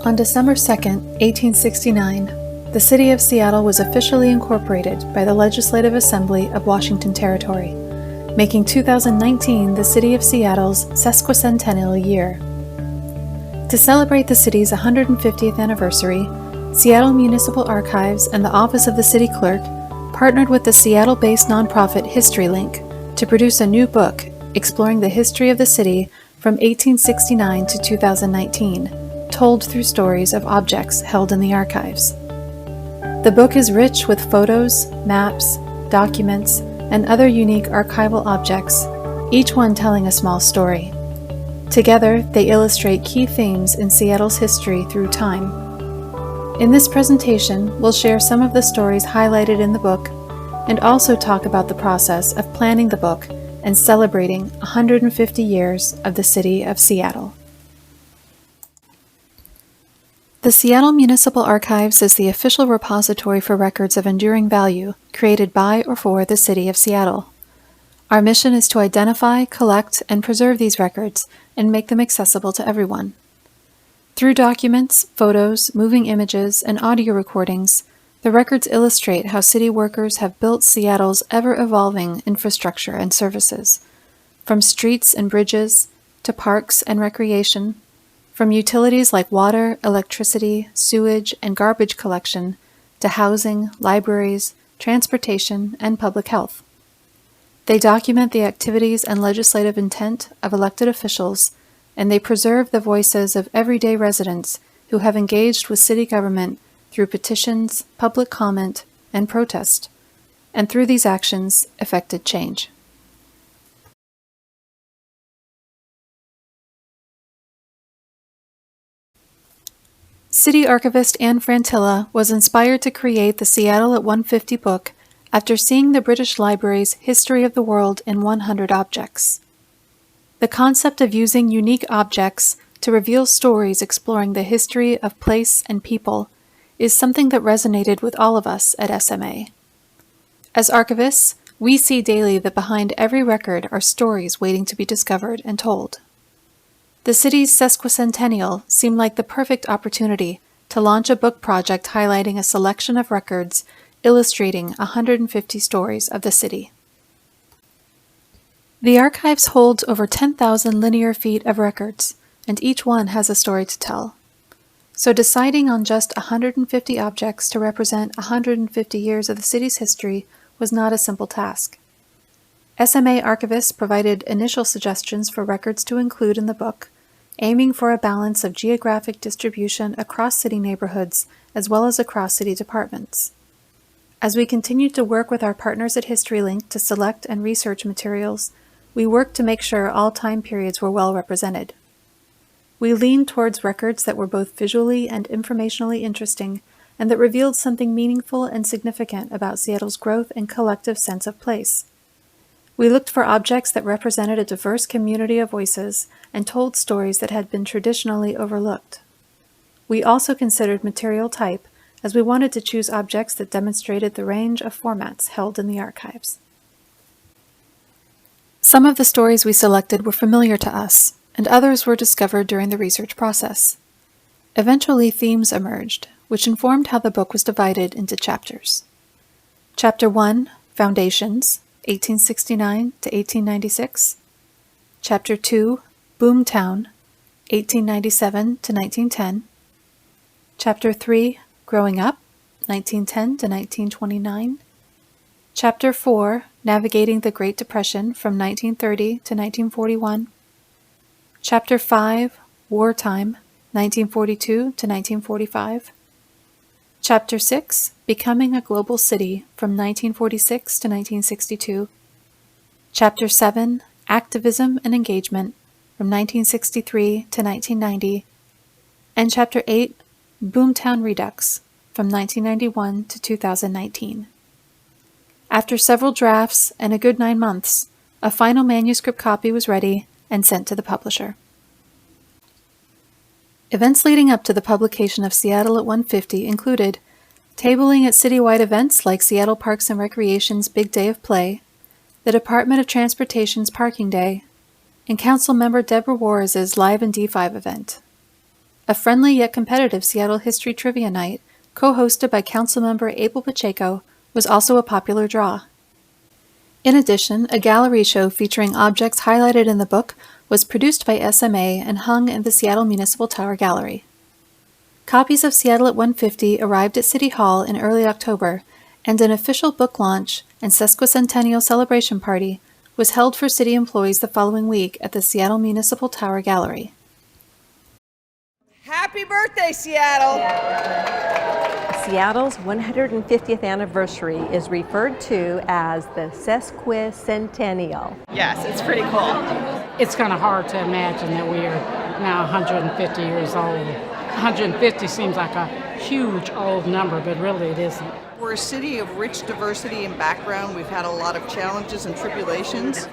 On December 2, 1869, the city of Seattle was officially incorporated by the Legislative Assembly of Washington Territory, making 2019 the City of Seattle's sesquicentennial year. To celebrate the city's 150th anniversary, Seattle Municipal Archives and the Office of the City Clerk partnered with the Seattle-based nonprofit HistoryLink to produce a new book exploring the history of the city from 1869 to 2019, told through stories of objects held in the archives. The book is rich with photos, maps, documents, and other unique archival objects, each one telling a small story. Together, they illustrate key themes in Seattle's history through time. In this presentation, we'll share some of the stories highlighted in the book and also talk about the process of planning the book and celebrating 150 years of the City of Seattle. The Seattle Municipal Archives is the official repository for records of enduring value created by or for the City of Seattle. Our mission is to identify, collect, and preserve these records and make them accessible to everyone. Through documents, photos, moving images, and audio recordings, the records illustrate how city workers have built Seattle's ever-evolving infrastructure and services, from streets and bridges to parks and recreation, from utilities like water, electricity, sewage, and garbage collection to housing, libraries, transportation, and public health. They document the activities and legislative intent of elected officials, and they preserve the voices of everyday residents who have engaged with city government through petitions, public comment, and protest, and through these actions effected change. City archivist Anne Frantilla was inspired to create the Seattle at 150 book after seeing the British Library's History of the World in 100 Objects. The concept of using unique objects to reveal stories exploring the history of place and people is something that resonated with all of us at SMA. As archivists, we see daily that behind every record are stories waiting to be discovered and told. The city's sesquicentennial seemed like the perfect opportunity to launch a book project highlighting a selection of records illustrating 150 stories of the city. The archives holds over 10,000 linear feet of records, and each one has a story to tell. So deciding on just 150 objects to represent 150 years of the city's history was not a simple task. SMA archivists provided initial suggestions for records to include in the book, aiming for a balance of geographic distribution across city neighborhoods as well as across city departments. As we continued to work with our partners at HistoryLink to select and research materials, we worked to make sure all time periods were well represented. We leaned towards records that were both visually and informationally interesting and that revealed something meaningful and significant about Seattle's growth and collective sense of place. We looked for objects that represented a diverse community of voices and told stories that had been traditionally overlooked. We also considered material type, as we wanted to choose objects that demonstrated the range of formats held in the archives. Some of the stories we selected were familiar to us, and others were discovered during the research process. Eventually, themes emerged, which informed how the book was divided into chapters. Chapter 1, Foundations, 1869 to 1896. Chapter 2, Boomtown, 1897 to 1910. Chapter 3, Growing Up, 1910 to 1929. Chapter 4, Navigating the Great Depression from 1930 to 1941. Chapter 5, Wartime, 1942 to 1945. Chapter 6, Becoming a Global City from 1946 to 1962. Chapter 7, Activism and Engagement from 1963 to 1990. And Chapter 8, Boomtown Redux from 1991 to 2019. After several drafts and a good 9 months, a final manuscript copy was ready and sent to the publisher. Events leading up to the publication of Seattle at 150 included tabling at citywide events like Seattle Parks and Recreation's Big Day of Play, the Department of Transportation's Parking Day, and Councilmember Deborah Warres's Live in D5 event. a friendly yet competitive Seattle history trivia night, co-hosted by Councilmember Abel Pacheco, was also a popular draw. In addition, a gallery show featuring objects highlighted in the book was produced by SMA and hung in the Seattle Municipal Tower Gallery. Copies of Seattle at 150 arrived at City Hall in early October, and an official book launch and sesquicentennial celebration party was held for city employees the following week at the Seattle Municipal Tower Gallery. Happy birthday, Seattle! Seattle's 150th anniversary is referred to as the sesquicentennial. Yes, it's pretty cool. It's kind of hard to imagine that we are now 150 years old. 150 seems like a huge old number, but really it isn't. We're a city of rich diversity and background. We've had a lot of challenges and tribulations,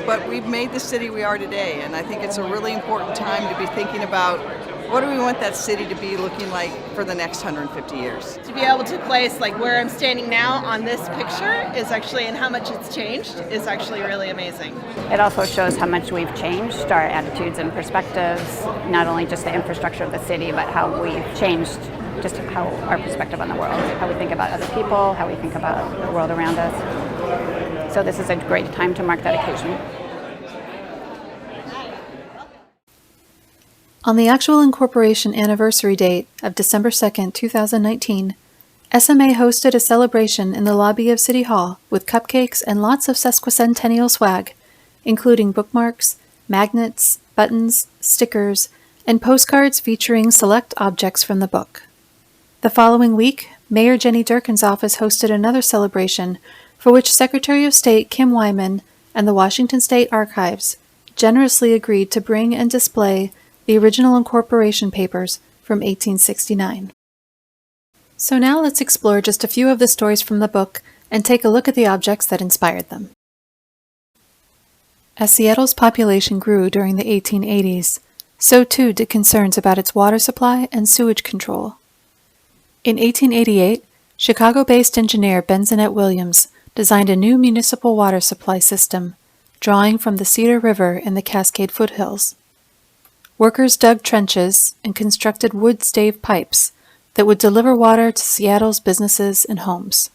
but we've made the city we are today, and I think it's a really important time to be thinking about what do we want that city to be looking like for the next 150 years. To be able to place like where I'm standing now on this picture is actually, and how much it's changed, is actually really amazing. It also shows how much we've changed, our attitudes and perspectives, not only just the infrastructure of the city, but how we've changed just how our perspective on the world, how we think about other people, how we think about the world around us. So this is a great time to mark that occasion. On the actual incorporation anniversary date of December 2, 2019, SMA hosted a celebration in the lobby of City Hall with cupcakes and lots of sesquicentennial swag, including bookmarks, magnets, buttons, stickers, and postcards featuring select objects from the book. The following week, Mayor Jenny Durkin's office hosted another celebration for which Secretary of State Kim Wyman and the Washington State Archives generously agreed to bring and display the original incorporation papers from 1869. So now let's explore just a few of the stories from the book and take a look at the objects that inspired them. As Seattle's population grew during the 1880s, so too did concerns about its water supply and sewage control. In 1888, Chicago-based engineer Benzanet Williams designed a new municipal water supply system, drawing from the Cedar River in the Cascade foothills. Workers dug trenches and constructed wood stave pipes that would deliver water to Seattle's businesses and homes.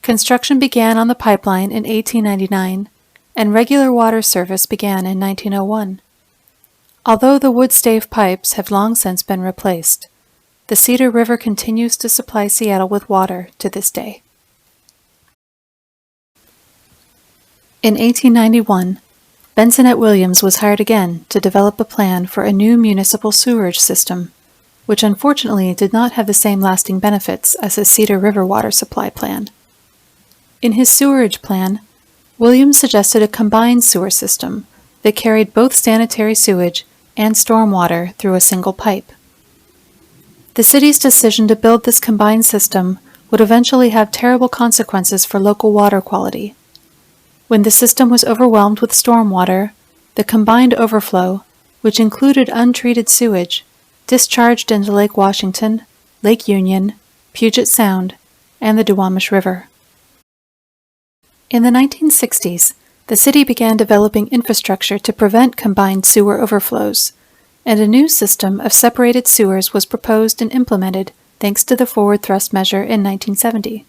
Construction began on the pipeline in 1899, and regular water service began in 1901. Although the wood stave pipes have long since been replaced, the Cedar River continues to supply Seattle with water to this day. In 1891, Benzanet Williams was hired again to develop a plan for a new municipal sewerage system, which unfortunately did not have the same lasting benefits as his Cedar River water supply plan. In his sewerage plan, Williams suggested a combined sewer system that carried both sanitary sewage and stormwater through a single pipe. The city's decision to build this combined system would eventually have terrible consequences for local water quality. When the system was overwhelmed with stormwater, the combined overflow, which included untreated sewage, discharged into Lake Washington, Lake Union, Puget Sound, and the Duwamish River. In the 1960s, the city began developing infrastructure to prevent combined sewer overflows, and a new system of separated sewers was proposed and implemented thanks to the Forward Thrust Measure in 1970.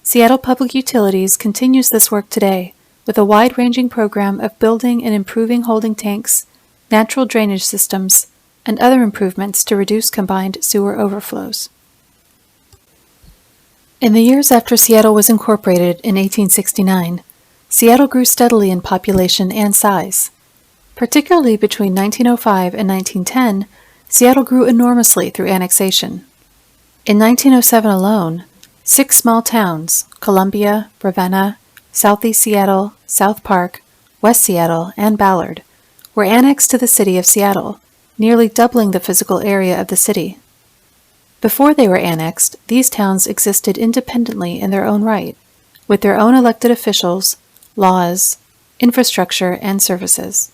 Seattle Public Utilities continues this work today with a wide-ranging program of building and improving holding tanks, natural drainage systems, and other improvements to reduce combined sewer overflows. In the years after Seattle was incorporated in 1869, Seattle grew steadily in population and size. Particularly between 1905 and 1910, Seattle grew enormously through annexation. In 1907 alone, 6 small towns, Columbia, Ravenna, Southeast Seattle, South Park, West Seattle, and Ballard, were annexed to the city of Seattle, nearly doubling the physical area of the city. Before they were annexed, these towns existed independently in their own right, with their own elected officials, laws, infrastructure, and services.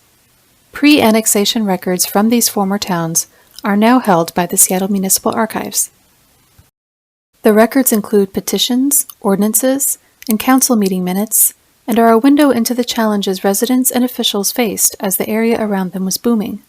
Pre-annexation records from these former towns are now held by the Seattle Municipal Archives. The records include petitions, ordinances, and council meeting minutes, and are a window into the challenges residents and officials faced as the area around them was booming.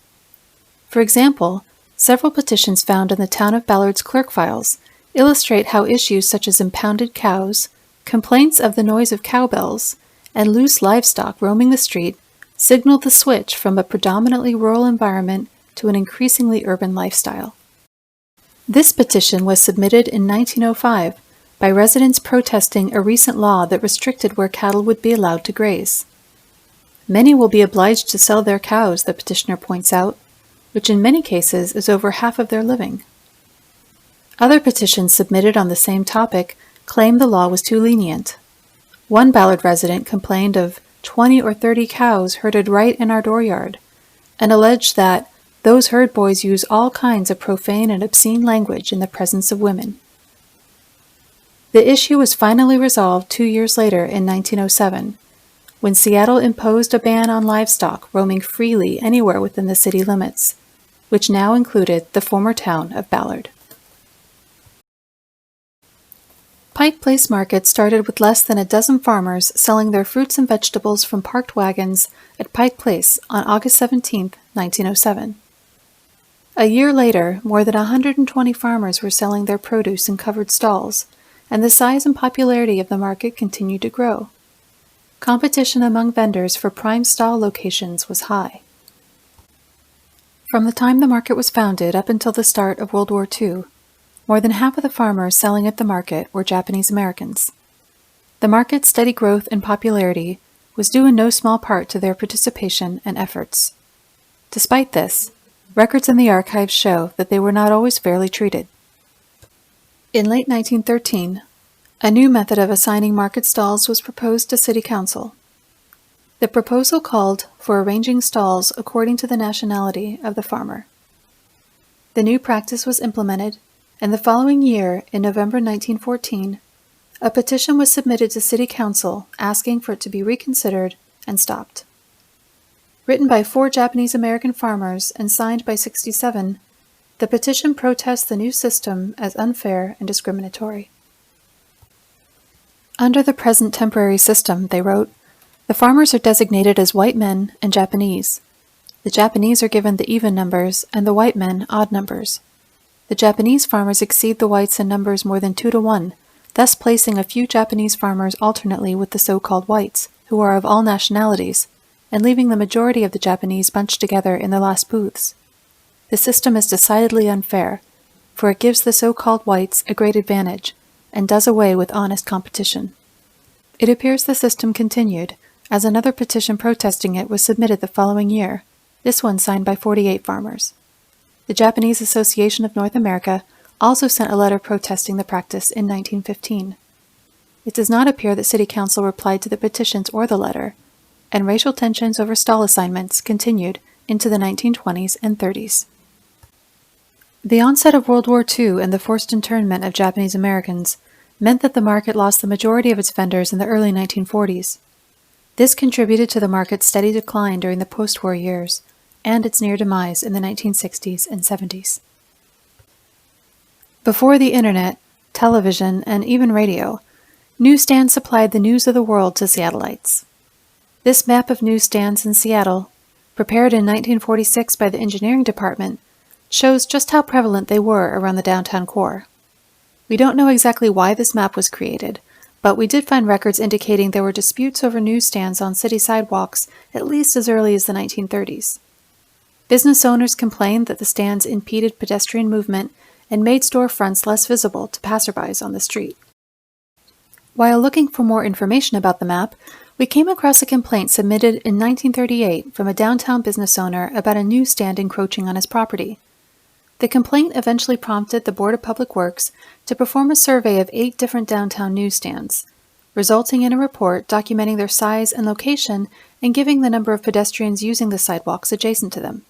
For example, Several petitions found in the town of Ballard's clerk files illustrate how issues such as impounded cows, complaints of the noise of cowbells, and loose livestock roaming the street signaled the switch from a predominantly rural environment to an increasingly urban lifestyle. This petition was submitted in 1905 by residents protesting a recent law that restricted where cattle would be allowed to graze. Many will be obliged to sell their cows, the petitioner points out, which in many cases is over half of their living. Other petitions submitted on the same topic claimed the law was too lenient. One Ballard resident complained of 20 or 30 cows herded right in our dooryard, and alleged that those herd boys use all kinds of profane and obscene language in the presence of women. The issue was finally resolved 2 years later in 1907, when Seattle imposed a ban on livestock roaming freely anywhere within the city limits, which now included the former town of Ballard. Pike Place Market started with less than a dozen farmers selling their fruits and vegetables from parked wagons at Pike Place on August 17, 1907. A year later, more than 120 farmers were selling their produce in covered stalls, and the size and popularity of the market continued to grow. Competition among vendors for prime stall locations was high. From the time the market was founded up until the start of World War II, more than half of the farmers selling at the market were Japanese Americans. The market's steady growth and popularity was due in no small part to their participation and efforts. Despite this, records in the archives show that they were not always fairly treated. In late 1913, a new method of assigning market stalls was proposed to City Council. The proposal called for arranging stalls according to the nationality of the farmer. The new practice was implemented, and the following year, in November 1914, a petition was submitted to City Council asking for it to be reconsidered and stopped. Written by 4 Japanese American farmers and signed by 67, the petition protests the new system as unfair and discriminatory. Under the present temporary system, they wrote, the farmers are designated as white men and Japanese. The Japanese are given the even numbers and the white men odd numbers. The Japanese farmers exceed the whites in numbers more than 2 to 1, thus placing a few Japanese farmers alternately with the so-called whites, who are of all nationalities, and leaving the majority of the Japanese bunched together in the last booths. The system is decidedly unfair, for it gives the so-called whites a great advantage, and does away with honest competition. It appears the system continued, as another petition protesting it was submitted the following year, this one signed by 48 farmers. The Japanese Association of North America also sent a letter protesting the practice in 1915. It does not appear that City Council replied to the petitions or the letter, and racial tensions over stall assignments continued into the 1920s and 30s. The onset of World War II and the forced internment of Japanese Americans meant that the market lost the majority of its vendors in the early 1940s. This contributed to the market's steady decline during the post-war years, and its near demise in the 1960s and 70s. Before the internet, television, and even radio, newsstands supplied the news of the world to Seattleites. This map of newsstands in Seattle, prepared in 1946 by the engineering department, shows just how prevalent they were around the downtown core. We don't know exactly why this map was created, but we did find records indicating there were disputes over newsstands on city sidewalks at least as early as the 1930s. Business owners complained that the stands impeded pedestrian movement and made storefronts less visible to passerbys on the street. While looking for more information about the map, we came across a complaint submitted in 1938 from a downtown business owner about a newsstand encroaching on his property. The complaint eventually prompted the Board of Public Works to perform a survey of 8 different downtown newsstands, resulting in a report documenting their size and location and giving the number of pedestrians using the sidewalks adjacent to them.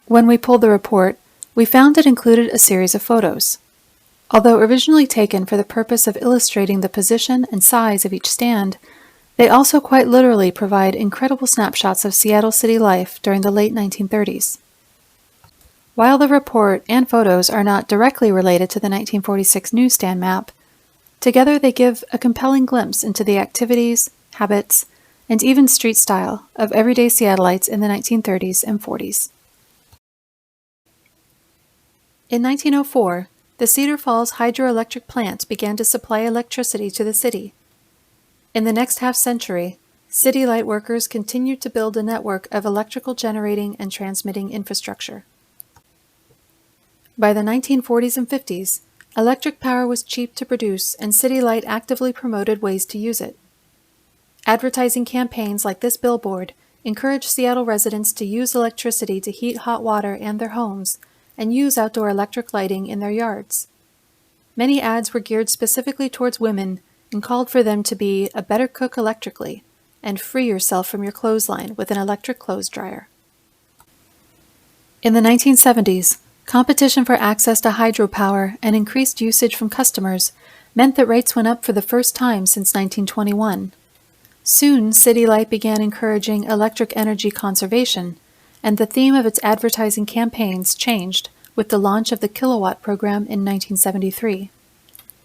When we pulled the report, we found it included a series of photos. Although originally taken for the purpose of illustrating the position and size of each stand, they also quite literally provide incredible snapshots of Seattle city life during the late 1930s. While the report and photos are not directly related to the 1946 newsstand map, together they give a compelling glimpse into the activities, habits, and even street style of everyday Seattleites in the 1930s and 40s. In 1904, the Cedar Falls hydroelectric plant began to supply electricity to the city. In the next half-century, city light workers continued to build a network of electrical generating and transmitting infrastructure. By the 1940s and 50s, electric power was cheap to produce, and City Light actively promoted ways to use it. Advertising campaigns like this billboard encouraged Seattle residents to use electricity to heat hot water and their homes, and use outdoor electric lighting in their yards. Many ads were geared specifically towards women and called for them to be a better cook electrically and free yourself from your clothesline with an electric clothes dryer. In the 1970s, competition for access to hydropower and increased usage from customers meant that rates went up for the first time since 1921. Soon, City Light began encouraging electric energy conservation, and the theme of its advertising campaigns changed with the launch of the Kilowatt program in 1973.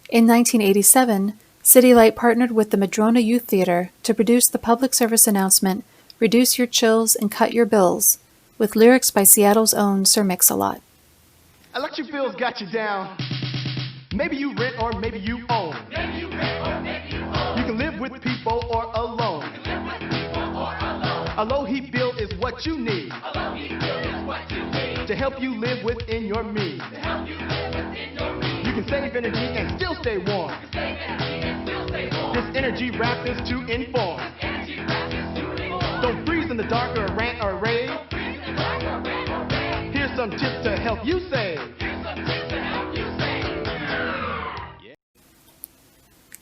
In 1987, City Light partnered with the Madrona Youth Theater to produce the public service announcement, "Reduce Your Chills and Cut Your Bills," with lyrics by Seattle's own Sir Mix-a-Lot. Electric bills got you down. Maybe you rent or maybe you own. You can live with people or alone. A low heat bill is what you need to help you live within your means. You can save energy and still stay warm. This energy wrap is to inform. Don't freeze in the dark or rant or rave. Here's some tips to help you save.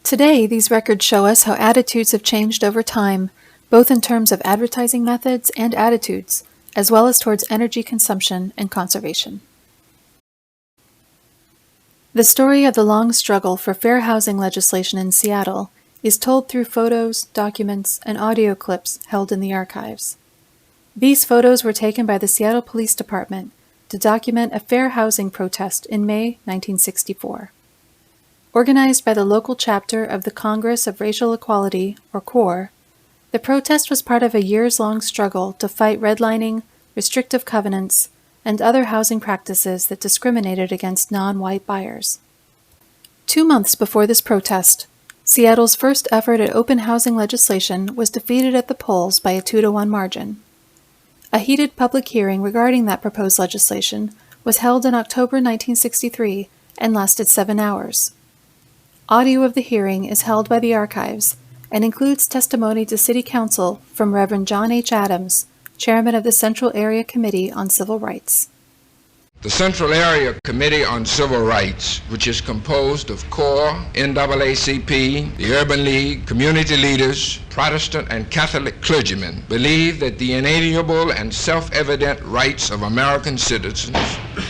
Today, these records show us how attitudes have changed over time, both in terms of advertising methods and attitudes, as well as towards energy consumption and conservation. The story of the long struggle for fair housing legislation in Seattle is told through photos, documents, and audio clips held in the archives. These photos were taken by the Seattle Police Department to document a fair housing protest in May 1964. Organized by the local chapter of the Congress of Racial Equality, or CORE, the protest was part of a years-long struggle to fight redlining, restrictive covenants, and other housing practices that discriminated against non-white buyers. 2 months before this protest, Seattle's first effort at open housing legislation was defeated at the polls by a 2-to-1 margin. A heated public hearing regarding that proposed legislation was held in October 1963 and lasted 7 hours. Audio of the hearing is held by the archives and includes testimony to City Council from Reverend John H. Adams, Chairman of the Central Area Committee on Civil Rights. The Central Area Committee on Civil Rights, which is composed of CORE, NAACP, the Urban League, community leaders, Protestant and Catholic clergymen, believe that the inalienable and self-evident rights of American citizens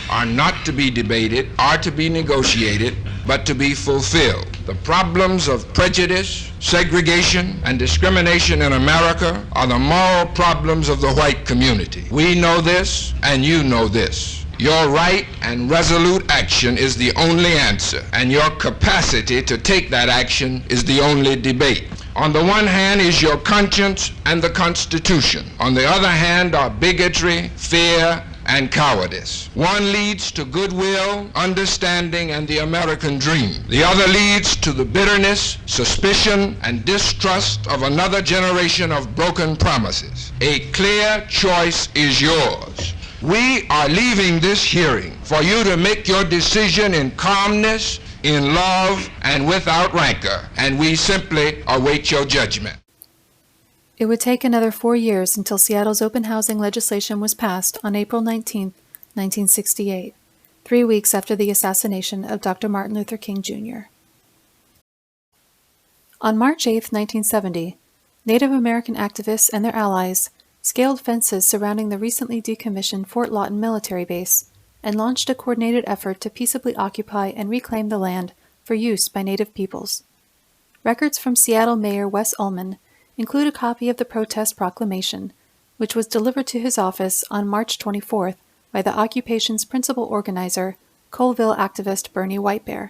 are not to be debated or to be negotiated, but to be fulfilled. The problems of prejudice, segregation, and discrimination in America are the moral problems of the white community. We know this, and you know this. Your right and resolute action is the only answer, and your capacity to take that action is the only debate. On the one hand is your conscience and the Constitution. On the other hand are bigotry, fear, and cowardice. One leads to goodwill, understanding, and the American dream. The other leads to the bitterness, suspicion, and distrust of another generation of broken promises. A clear choice is yours. We are leaving this hearing for you to make your decision in calmness, in love, and without rancor, and we simply await your judgment. It would take another 4 years until Seattle's open housing legislation was passed on April 19, 1968, 3 weeks after the assassination of Dr. Martin Luther King, Jr. On March 8, 1970, Native American activists and their allies scaled fences surrounding the recently decommissioned Fort Lawton military base and launched a coordinated effort to peaceably occupy and reclaim the land for use by Native peoples. Records from Seattle Mayor Wes Ullman include a copy of the protest proclamation, which was delivered to his office on March 24th by the occupation's principal organizer, Colville activist Bernie Whitebear.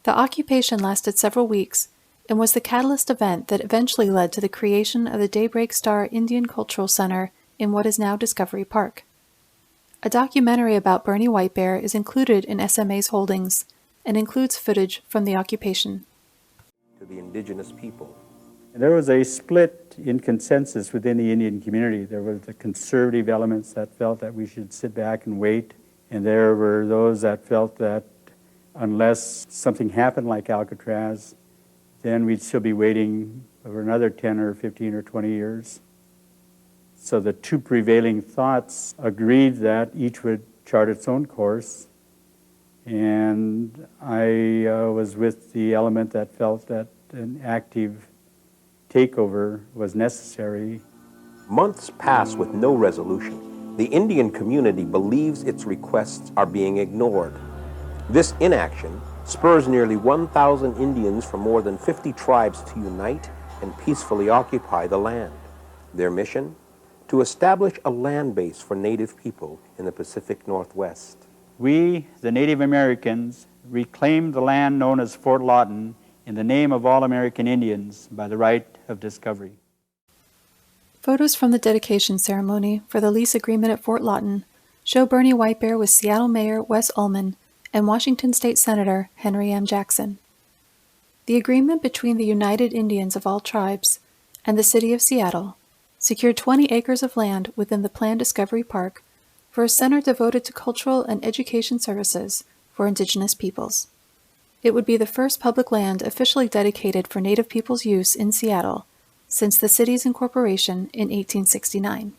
The occupation lasted several weeks and was the catalyst event that eventually led to the creation of the Daybreak Star Indian Cultural Center in what is now Discovery Park. A documentary about Bernie White Bear is included in SMA's holdings and includes footage from the occupation. To the indigenous people. There was a split in consensus within the Indian community. There were the conservative elements that felt that we should sit back and wait, and there were those that felt that unless something happened like Alcatraz, then we'd still be waiting for another 10 or 15 or 20 years. So the two prevailing thoughts agreed that each would chart its own course, and I was with the element that felt that an active takeover was necessary. Months pass with no resolution. The Indian community believes its requests are being ignored. This inaction spurs nearly 1,000 Indians from more than 50 tribes to unite and peacefully occupy the land. Their mission? To establish a land base for Native people in the Pacific Northwest. We, the Native Americans, reclaimed the land known as Fort Lawton in the name of all American Indians by the right of discovery. Photos from the dedication ceremony for the lease agreement at Fort Lawton show Bernie White Bear with Seattle Mayor Wes Ullman and Washington State Senator Henry M. Jackson. The agreement between the United Indians of all tribes and the City of Seattle secured 20 acres of land within the planned Discovery Park for a center devoted to cultural and education services for Indigenous peoples. It would be the first public land officially dedicated for Native peoples' use in Seattle since the city's incorporation in 1869.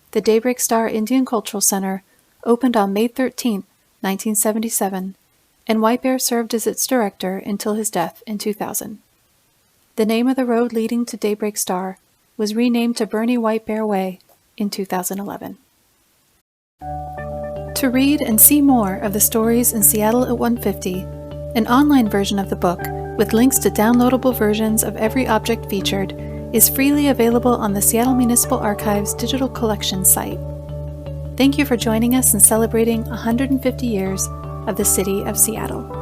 The Daybreak Star Indian Cultural Center opened on May 13, 1977, and White Bear served as its director until his death in 2000. The name of the road leading to Daybreak Star was renamed to Bernie White Bear Way in 2011. To read and see more of the stories in Seattle at 150, an online version of the book with links to downloadable versions of every object featured is freely available on the Seattle Municipal Archives digital collection site. Thank you for joining us in celebrating 150 years of the City of Seattle.